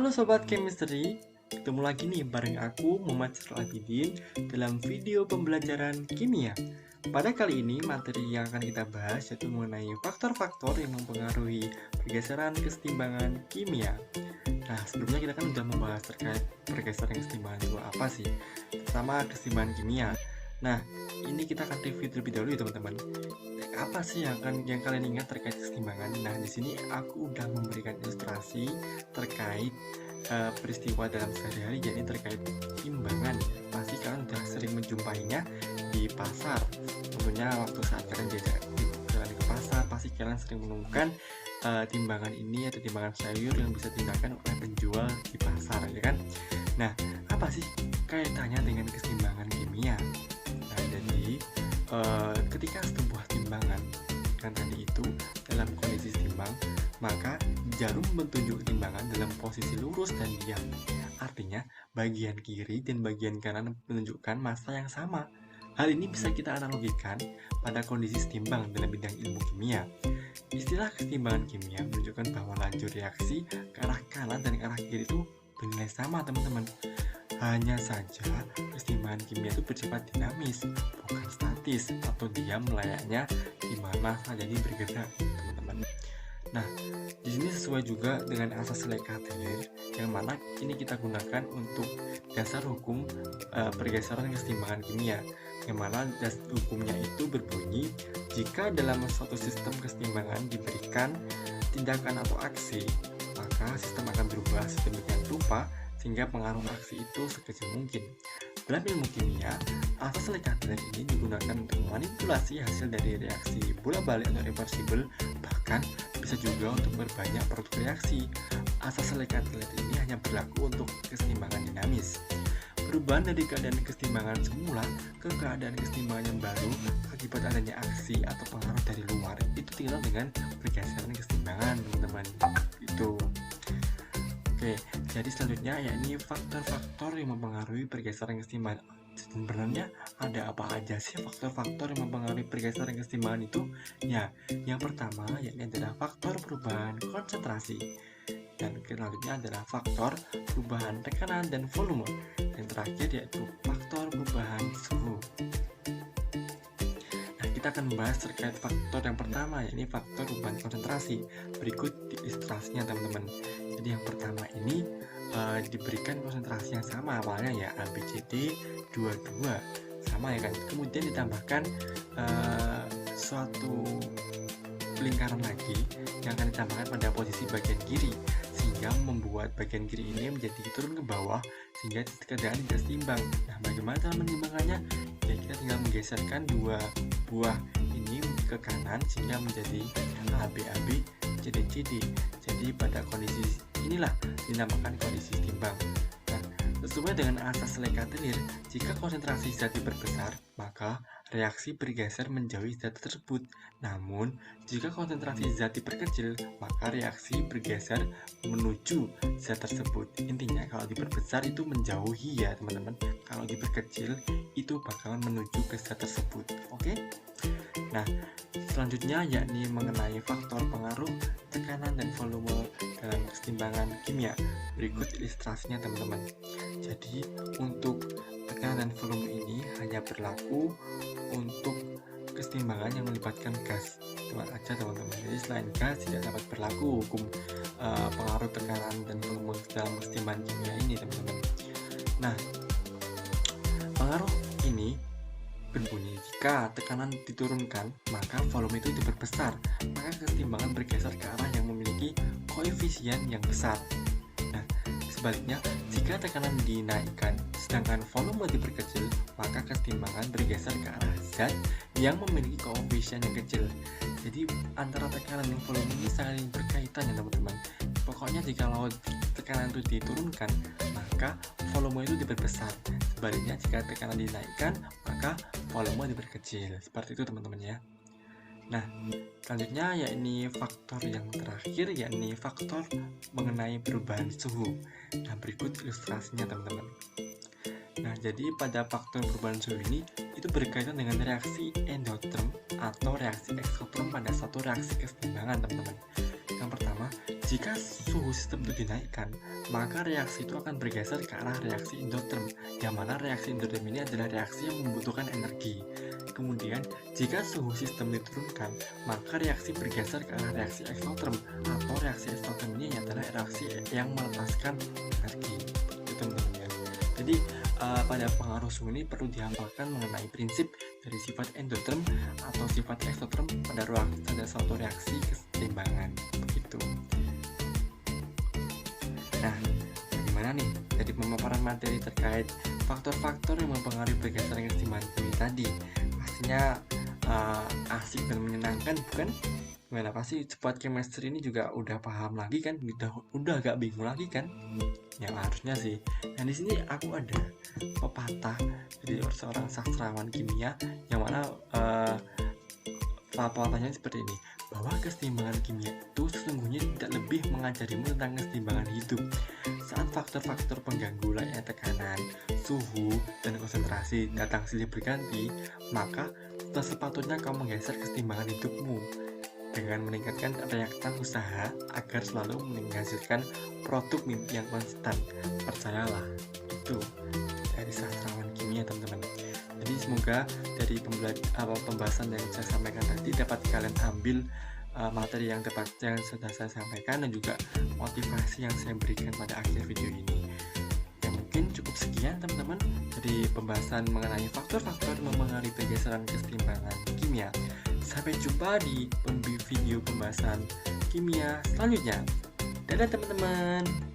Halo Sobat Chemistry, ketemu lagi nih bareng aku Muhammad Syahrul Abidin dalam video pembelajaran kimia. Pada kali ini materi yang akan kita bahas yaitu mengenai faktor-faktor yang mempengaruhi pergeseran kesetimbangan kimia. Nah, sebelumnya kita kan sudah membahas terkait pergeseran kesetimbangan itu apa sih, terutama kesetimbangan kimia. Nah, ini kita akan review terlebih dahulu ya teman-teman. Apa sih yang kalian ingat terkait kesetimbangan? Nah, di sini aku udah memberikan ilustrasi terkait peristiwa dalam sehari-hari, yakni terkait timbangan. Pasti kalian udah sering menjumpainya di pasar. Tentunya waktu saat kalian jalan ke pasar, pasti kalian sering menemukan timbangan ini atau timbangan sayur yang bisa digunakan oleh penjual di pasar, ya kan? Nah, apa sih kaitannya dengan kesetimbangan kimia? Nah, jadi ketika sebuah timbangan kan tadi itu dalam kondisi seimbang, maka jarum menunjuk timbangan dalam posisi lurus dan diam. Artinya, bagian kiri dan bagian kanan menunjukkan massa yang sama. Hal ini bisa kita analogikan pada kondisi setimbang dalam bidang ilmu kimia. Istilah kesetimbangan kimia menunjukkan bahwa lajur reaksi ke arah kanan dan ke arah kiri itu bernilai sama, teman-teman. Hanya saja kesetimbangan kimia itu bersifat dinamis, bukan statis atau diam layaknya di mana saja ini bergerak, teman-teman. Nah, di sini sesuai juga dengan asas Lekatelir yang mana ini kita gunakan untuk dasar hukum pergeseran kesetimbangan kimia, yang mana dasar hukumnya itu berbunyi jika dalam suatu sistem kesetimbangan diberikan tindakan atau aksi, maka sistem akan berubah sedemikian rupa sehingga pengaruh aksi itu sekecil mungkin. Dalam ilmu kimia, asas Lekatelir ini digunakan untuk memanipulasi hasil dari reaksi bola-balik atau reversible, bahkan bisa juga untuk berbanyak produk reaksi. Asas Lekatelir ini hanya berlaku untuk kesetimbangan dinamis. Perubahan dari keadaan kesetimbangan semula ke keadaan kesetimbangan yang baru akibat adanya aksi atau pengaruh dari luar itu dikenal dengan pergeseran kesetimbangan, teman-teman. Itu. Oke, jadi selanjutnya yakni faktor-faktor yang mempengaruhi pergeseran kesetimbangan. Sebenarnya ada apa aja sih faktor-faktor yang mempengaruhi pergeseran kesetimbangan itu? Ya, yang pertama yakni adalah faktor perubahan konsentrasi. Dan selanjutnya adalah faktor perubahan tekanan dan volume. Yang terakhir yaitu faktor perubahan suhu. Nah, kita akan membahas terkait faktor yang pertama yakni faktor perubahan konsentrasi. Berikut ilustrasinya, teman-teman. Jadi yang pertama ini diberikan konsentrasi yang sama awalnya ya ABCD 22 sama ya kan, kemudian ditambahkan suatu lingkaran lagi yang akan ditambahkan pada posisi bagian kiri sehingga membuat bagian kiri ini menjadi turun ke bawah sehingga keadaan tidak seimbang. Nah, bagaimana cara menimbangannya? Ya, kita tinggal menggeserkan dua buah ini ke kanan sehingga menjadi AB CD. Jadi pada kondisi inilah dinamakan kondisi seimbang. Nah, sesuai dengan asas Lekatelir, jika konsentrasi zat diperbesar, maka reaksi bergeser menjauhi zat tersebut. Namun, jika konsentrasi zat diperkecil, maka reaksi bergeser menuju zat tersebut. Intinya kalau diperbesar itu menjauhi ya, teman-teman. Kalau diperkecil itu bakalan menuju ke zat tersebut. Oke? Nah, selanjutnya yakni mengenai faktor pengaruh tekanan dan volume dalam kesetimbangan kimia. Berikut ilustrasinya, teman-teman. Jadi untuk tekanan dan volume ini hanya berlaku untuk kesetimbangan yang melibatkan gas aja, teman-teman. Jadi selain gas tidak dapat berlaku hukum pengaruh tekanan dan volume dalam kesetimbangan kimia ini, teman-teman. Nah, pengaruh ini berbunyi jika tekanan diturunkan maka volume itu diperbesar, maka kesetimbangan bergeser ke arah yang memiliki koefisien yang besar. Nah, sebaliknya jika tekanan dinaikkan sedangkan volume diperkecil, maka kesetimbangan bergeser ke arah zat yang memiliki koefisien yang kecil. Jadi antara tekanan dan volume ini saling berkaitan ya, teman-teman. Pokoknya jika tekanan itu diturunkan maka volume itu diperbesar, sebaliknya jika tekanan dinaikkan maka volume diperkecil. Seperti itu, teman-teman ya. Nah, selanjutnya yakni faktor yang terakhir yakni faktor mengenai perubahan suhu. Nah, berikut ilustrasinya, teman-teman. Nah, jadi pada faktor perubahan suhu ini itu berkaitan dengan reaksi endoterm atau reaksi eksoterm pada satu reaksi kesetimbangan, teman-teman. Yang pertama, jika suhu sistem itu dinaikkan, maka reaksi itu akan bergeser ke arah reaksi endoterm, yang mana reaksi endoterm ini adalah reaksi yang membutuhkan energi. Kemudian, jika suhu sistem diturunkan, maka reaksi bergeser ke arah reaksi eksoterm, atau reaksi eksoterm ini adalah reaksi yang melepaskan energi. Itu, teman-teman ya. Jadi, pada pengaruh suhu ini perlu dihafalkan mengenai prinsip dari sifat endoterm atau sifat eksoterm pada suatu reaksi kesetimbangan. Begitu. Nah, bagaimana nih dari pemaparan materi terkait faktor-faktor yang mempengaruhi pergeseran kesetimbangan ini tadi? Pastinya asik dan menyenangkan, bukan? Gimana, pasti sobat chemistry ini juga udah paham lagi kan? Udah agak bingung lagi kan? Ya harusnya sih. Nah, di sini aku ada pepatah dari seorang sastrawan kimia yang mana pepatahnya seperti ini, bahwa kesetimbangan kimia itu sesungguhnya tidak lebih mengajarimu tentang kesetimbangan hidup. Saat faktor-faktor pengganggu layaknya tekanan, suhu, dan konsentrasi datang silih berganti, maka sepatutnya kau menggeser kesetimbangan hidupmu dengan meningkatkan reaktan usaha agar selalu menghasilkan produk mimpi yang konstan. Percayalah, itu dari sastrawan kimia, teman-teman. Jadi semoga dari pembahasan yang saya sampaikan tadi dapat kalian ambil materi yang sudah saya sampaikan, dan juga motivasi yang saya berikan pada akhir video ini. Ya mungkin cukup sekian, teman-teman, dari pembahasan mengenai faktor-faktor mempengaruhi pergeseran kesetimbangan kimia. Sampai jumpa di video pembahasan kimia selanjutnya. Dadah, teman-teman.